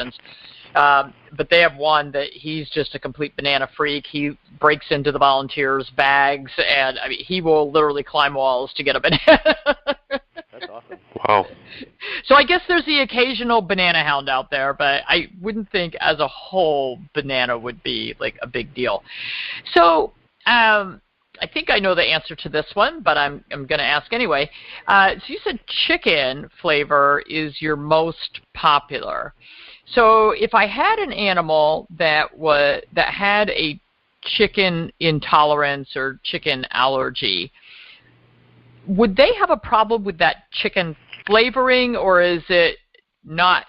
chickens. But they have one that he's just a complete banana freak. He breaks into the volunteers' bags, and I mean, he will literally climb walls to get a banana. That's awesome. Wow. So I guess there's the occasional banana hound out there, but I wouldn't think as a whole banana would be like a big deal. So I think I know the answer to this one, but I'm going to ask anyway. So you said chicken flavor is your most popular. So if I had an animal that had a chicken intolerance or chicken allergy, would they have a problem with that chicken flavoring, or is it not,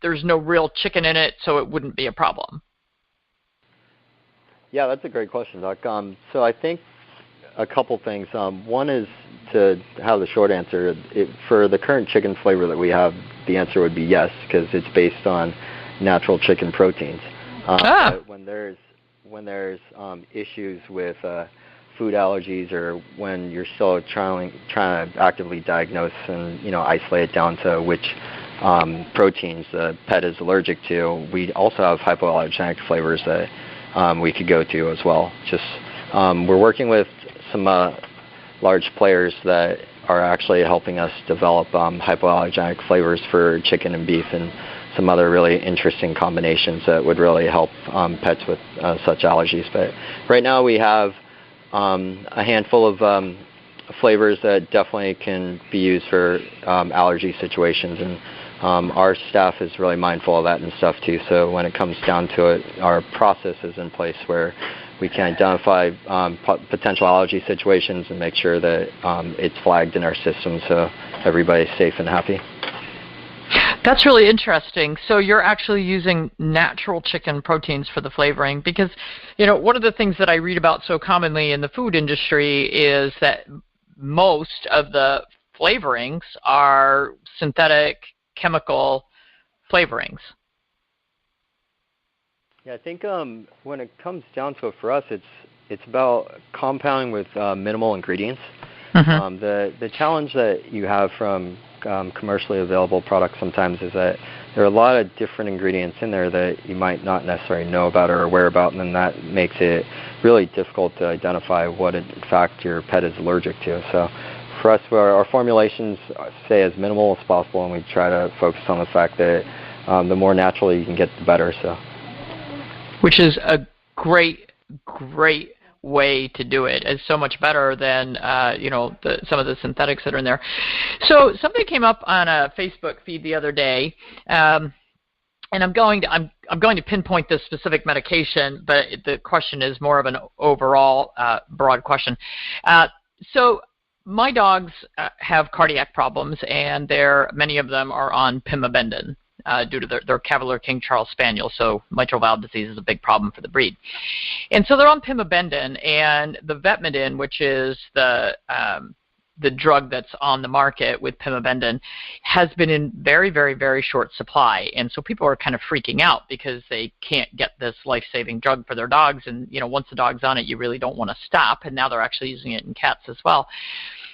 there's no real chicken in it, so it wouldn't be a problem? Yeah, that's a great question, Doc. So I think a couple things. One is to have the short answer. For the current chicken flavor that we have, the answer would be yes, because it's based on natural chicken proteins. But when there's issues with food allergies, or when you're still trying to actively diagnose and isolate it down to which proteins the pet is allergic to, we also have hypoallergenic flavors that we could go to as well. We're working with some large players that are actually helping us develop hypoallergenic flavors for chicken and beef, and some other really interesting combinations that would really help pets with such allergies. But right now we have a handful of flavors that definitely can be used for allergy situations, and our staff is really mindful of that and stuff too. So when it comes down to it, our process is in place where we can identify potential allergy situations and make sure that it's flagged in our system so everybody's safe and happy. That's really interesting. So you're actually using natural chicken proteins for the flavoring, because, one of the things that I read about so commonly in the food industry is that most of the flavorings are synthetic chemical flavorings. Yeah, I think when it comes down to it for us, it's about compounding with minimal ingredients. Mm-hmm. The challenge that you have from commercially available products sometimes is that there are a lot of different ingredients in there that you might not necessarily know about or aware about, and then that makes it really difficult to identify what in fact your pet is allergic to. So for us, our formulations stay as minimal as possible, and we try to focus on the fact that the more natural you can get, the better. So, which is a great way to do it. It's so much better than some of the synthetics that are in there. So something came up on a Facebook feed the other day, and I'm going to pinpoint this specific medication, but the question is more of an overall broad question. So my dogs have cardiac problems, and many of them are on pimabendin. Due to their Cavalier King Charles Spaniel, so mitral valve disease is a big problem for the breed. And so they're on pimabendin, and the vetmedin, which is the drug that's on the market with pimabendin, has been in very, very, very short supply. And so people are kind of freaking out because they can't get this life-saving drug for their dogs. And, once the dog's on it, you really don't want to stop. And now they're actually using it in cats as well.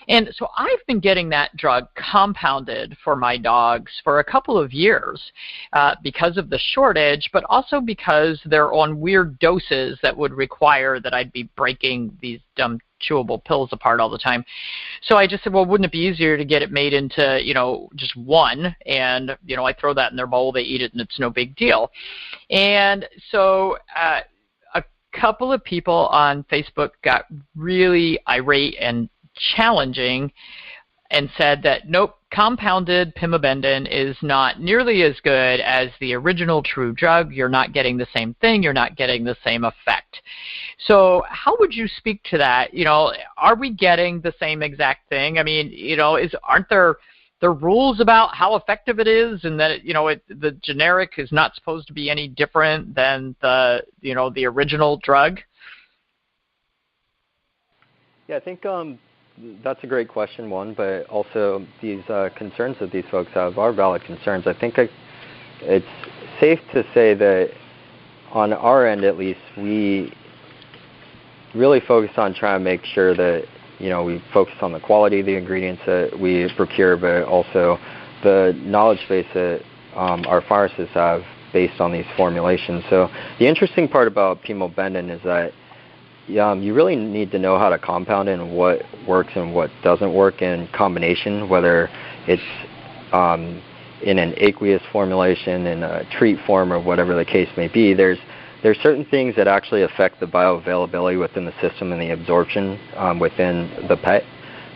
And so I've been getting that drug compounded for my dogs for a couple of years because of the shortage, but also because they're on weird doses that would require that I'd be breaking these dumb chewable pills apart all the time. So I just said, well, wouldn't it be easier to get it made into, just one, and, I throw that in their bowl, they eat it, and it's no big deal. And so a couple of people on Facebook got really irate and challenging and said that nope, compounded pimabendin is not nearly as good as the original true drug. You're not getting the same thing. You're not getting the same effect. So how would you speak to that? Are we getting the same exact thing? I mean, aren't there rules about how effective it is, and that the generic is not supposed to be any different than the original drug? Yeah, I think that's a great question, one, but also these concerns that these folks have are valid concerns. I think it's safe to say that on our end, at least, we really focus on trying to make sure that, we focus on the quality of the ingredients that we procure, but also the knowledge base that our pharmacists have based on these formulations. So the interesting part about pimobendan is that you really need to know how to compound it and what works and what doesn't work in combination, whether it's in an aqueous formulation, in a treat form, or whatever the case may be. There's certain things that actually affect the bioavailability within the system and the absorption within the pet.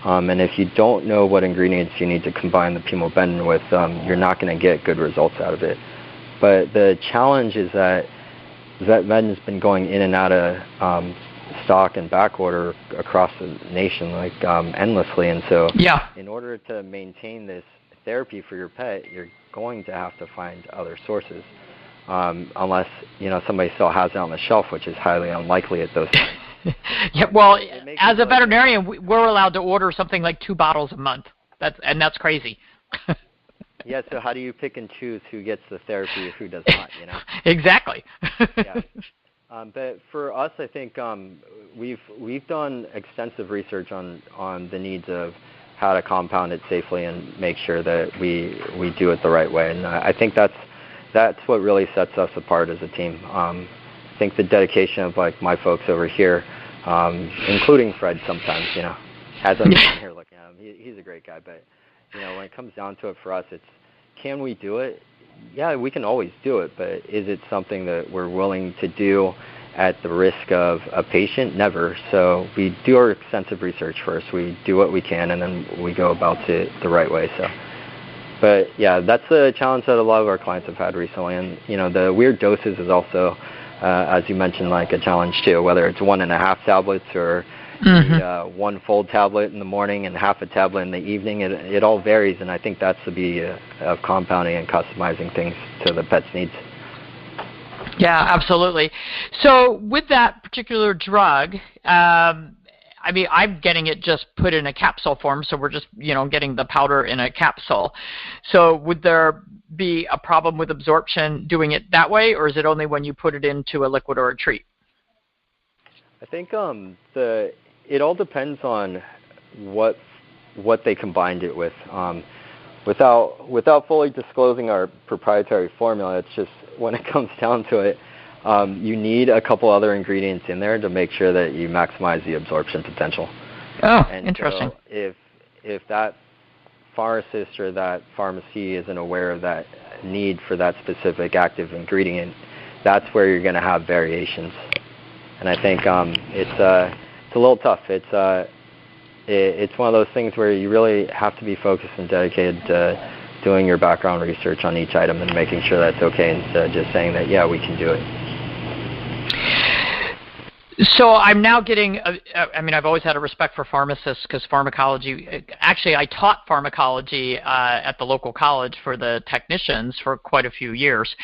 And if you don't know what ingredients you need to combine the pimobendan with, you're not going to get good results out of it. But the challenge is that vetmedin's been going in and out of stock and back order across the nation endlessly. And so in order to maintain this therapy for your pet, you're going to have to find other sources. Unless somebody still has it on the shelf, which is highly unlikely at those times. Yeah, well, as a veterinarian, we're allowed to order something like 2 bottles a month. That's crazy. Yeah, so how do you pick and choose who gets the therapy and who does not? Exactly. Yeah. But for us, I think we've done extensive research on the needs of how to compound it safely and make sure that we do it the right way. And I think that's what really sets us apart as a team. I think the dedication of my folks over here, including Fred sometimes, hasn't been here looking at him. He's a great guy, but when it comes down to it for us, it's can we do it? Yeah, we can always do it, but is it something that we're willing to do at the risk of a patient? Never. So we do our extensive research first. We do what we can, and then we go about it the right way. So. But yeah, that's a challenge that a lot of our clients have had recently, and the weird doses is also, as you mentioned, a challenge too. Whether it's 1.5 tablets or 1 full tablet in the morning and half a tablet in the evening, it all varies, and I think that's the beauty of compounding and customizing things to the pet's needs. Yeah, absolutely. So with that particular drug, I'm getting it just put in a capsule form, so we're just, getting the powder in a capsule. So would there be a problem with absorption doing it that way, or is it only when you put it into a liquid or a treat? I think it all depends on what they combined it with. Without fully disclosing our proprietary formula, it's just when it comes down to it, you need a couple other ingredients in there to make sure that you maximize the absorption potential. Oh, and interesting. So if that pharmacist or that pharmacy isn't aware of that need for that specific active ingredient, that's where you're going to have variations. And I think it's a little tough. It's one of those things where you really have to be focused and dedicated to doing your background research on each item and making sure that's okay instead of just saying that, yeah, we can do it. So I'm now getting, I've always had a respect for pharmacists because pharmacology, actually I taught pharmacology at the local college for the technicians for quite a few years,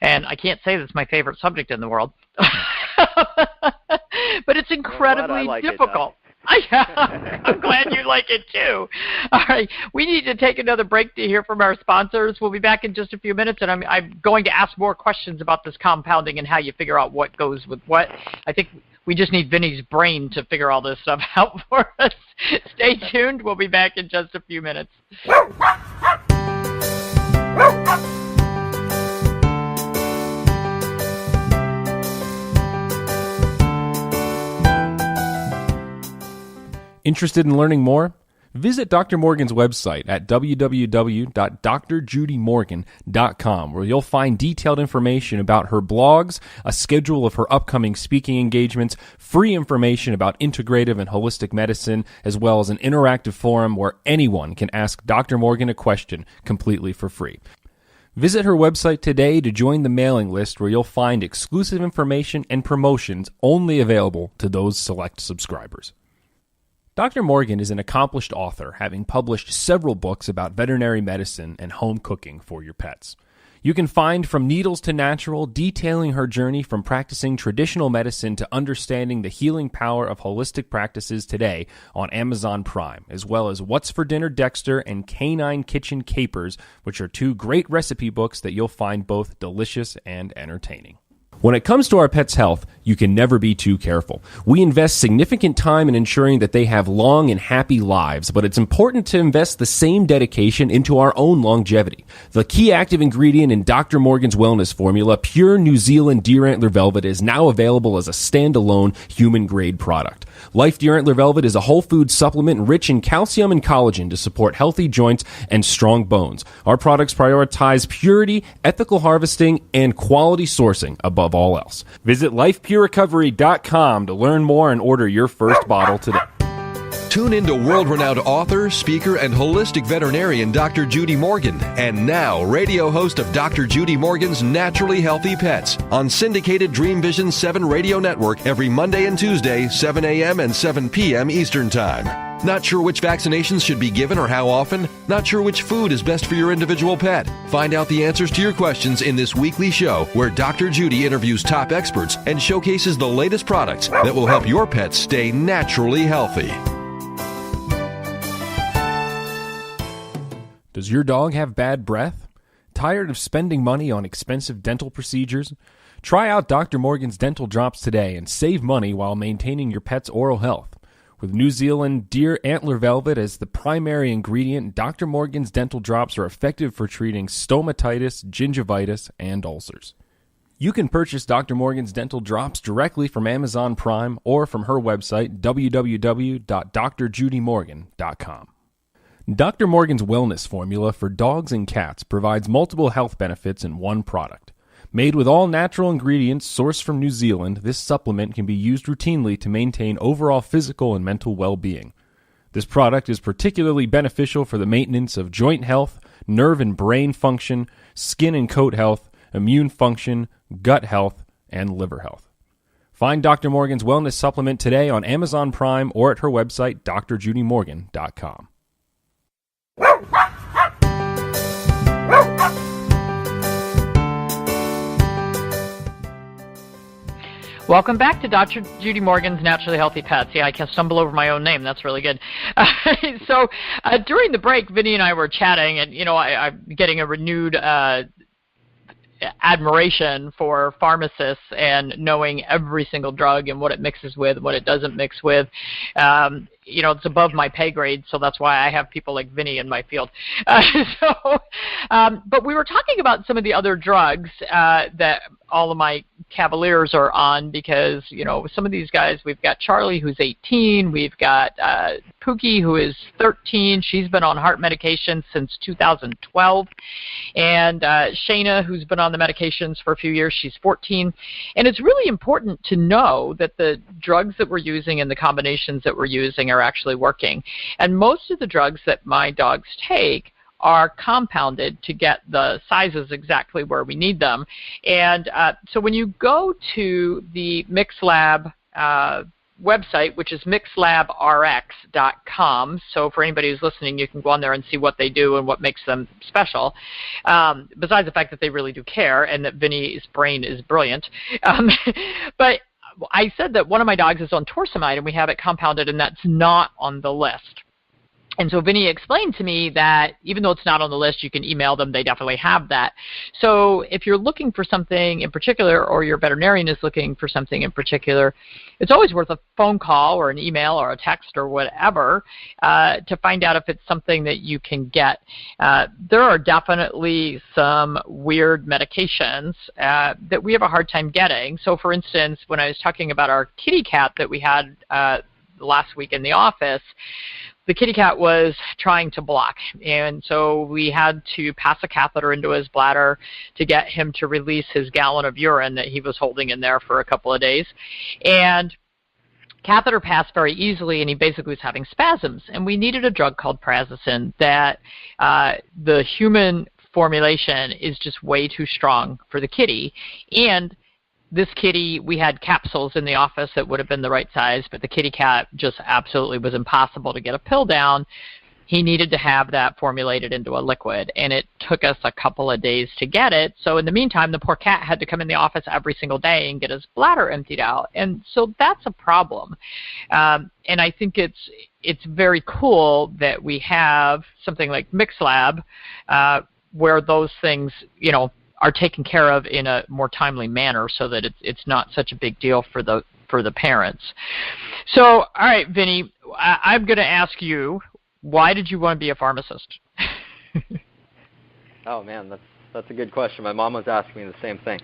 and I can't say that's my favorite subject in the world, but it's incredibly difficult. I'm glad you like it too. All right, we need to take another break to hear from our sponsors. We'll be back in just a few minutes, and I'm going to ask more questions about this compounding and how you figure out what goes with what. I think we just need Vinnie's brain to figure all this stuff out for us. Stay tuned. We'll be back in just a few minutes. Interested in learning more? Visit Dr. Morgan's website at www.drjudymorgan.com, where you'll find detailed information about her blogs, a schedule of her upcoming speaking engagements, free information about integrative and holistic medicine, as well as an interactive forum where anyone can ask Dr. Morgan a question completely for free. Visit her website today to join the mailing list, where you'll find exclusive information and promotions only available to those select subscribers. Dr. Morgan is an accomplished author, having published several books about veterinary medicine and home cooking for your pets. You can find From Needles to Natural, detailing her journey from practicing traditional medicine to understanding the healing power of holistic practices today on Amazon Prime, as well as What's for Dinner Dexter and Canine Kitchen Capers, which are 2 great recipe books that you'll find both delicious and entertaining. When it comes to our pets' health, you can never be too careful. We invest significant time in ensuring that they have long and happy lives, but it's important to invest the same dedication into our own longevity. The key active ingredient in Dr. Morgan's wellness formula, pure New Zealand deer antler velvet, is now available as a standalone human-grade product. Life Deer Antler Velvet is a whole food supplement rich in calcium and collagen to support healthy joints and strong bones. Our products prioritize purity, ethical harvesting, and quality sourcing above all else. Visit lifepurerecovery.com to learn more and order your first bottle today. Tune in to world-renowned author, speaker, and holistic veterinarian Dr. Judy Morgan, and now radio host of Dr. Judy Morgan's Naturally Healthy Pets on syndicated Dream Vision 7 radio network every Monday and Tuesday, 7 a.m. and 7 p.m. Eastern Time. Not sure which vaccinations should be given or how often? Not sure which food is best for your individual pet? Find out the answers to your questions in this weekly show where Dr. Judy interviews top experts and showcases the latest products that will help your pets stay naturally healthy. Does your dog have bad breath? Tired of spending money on expensive dental procedures? Try out Dr. Morgan's Dental Drops today and save money while maintaining your pet's oral health. With New Zealand deer antler velvet as the primary ingredient, Dr. Morgan's Dental Drops are effective for treating stomatitis, gingivitis, and ulcers. You can purchase Dr. Morgan's Dental Drops directly from Amazon Prime or from her website, www.drjudymorgan.com. Dr. Morgan's Wellness Formula for dogs and cats provides multiple health benefits in one product. Made with all natural ingredients sourced from New Zealand, this supplement can be used routinely to maintain overall physical and mental well-being. This product is particularly beneficial for the maintenance of joint health, nerve and brain function, skin and coat health, immune function, gut health, and liver health. Find Dr. Morgan's Wellness Supplement today on Amazon Prime or at her website, drjudymorgan.com. Welcome back to Dr. Judy Morgan's Naturally Healthy Pets. Yeah, I can stumble over my own name. That's really good. So during the break, Vinnie and I were chatting, and I'm getting a renewed admiration for pharmacists and knowing every single drug and what it mixes with, what it doesn't mix with. It's above my pay grade, so that's why I have people like Vinnie in my field. But we were talking about some of the other drugs that all of my Cavaliers are on because, some of these guys, we've got Charlie, who's 18. We've got Pookie, who is 13. She's been on heart medication since 2012. And Shayna, who's been on the medications for a few years, she's 14. And it's really important to know that the drugs that we're using and the combinations that we're using are actually working. And most of the drugs that my dogs take are compounded to get the sizes exactly where we need them. And so when you go to the Mixlab website, which is mixlabrx.com, so for anybody who's listening, you can go on there and see what they do and what makes them special, besides the fact that they really do care and that Vinnie's brain is brilliant. But I said that one of my dogs is on torsemide and we have it compounded, and that's not on the list. And so Vinnie explained to me that even though it's not on the list, you can email them. They definitely have that. So if you're looking for something in particular, or your veterinarian is looking for something in particular, it's always worth a phone call or an email or a text or whatever to find out if it's something that you can get. There are definitely some weird medications that we have a hard time getting. So for instance, when I was talking about our kitty cat that we had last week in the office, the kitty cat was trying to block, and so we had to pass a catheter into his bladder to get him to release his gallon of urine that he was holding in there for a couple of days. And catheter passed very easily, and he basically was having spasms. And we needed a drug called prazosin that the human formulation is just way too strong for the kitty. And this kitty, we had capsules in the office that would have been the right size, but the kitty cat just absolutely was impossible to get a pill down. He needed to have that formulated into a liquid, and it took us a couple of days to get it. So in the meantime, the poor cat had to come in the office every single day and get his bladder emptied out. And so that's a problem. And I think it's very cool that we have something like Mixlab where those things, are taken care of in a more timely manner, so that it's not such a big deal for the parents. So, all right, Vinnie, I'm going to ask you, why did you want to be a pharmacist? Oh man, that's a good question. My mom was asking me the same thing.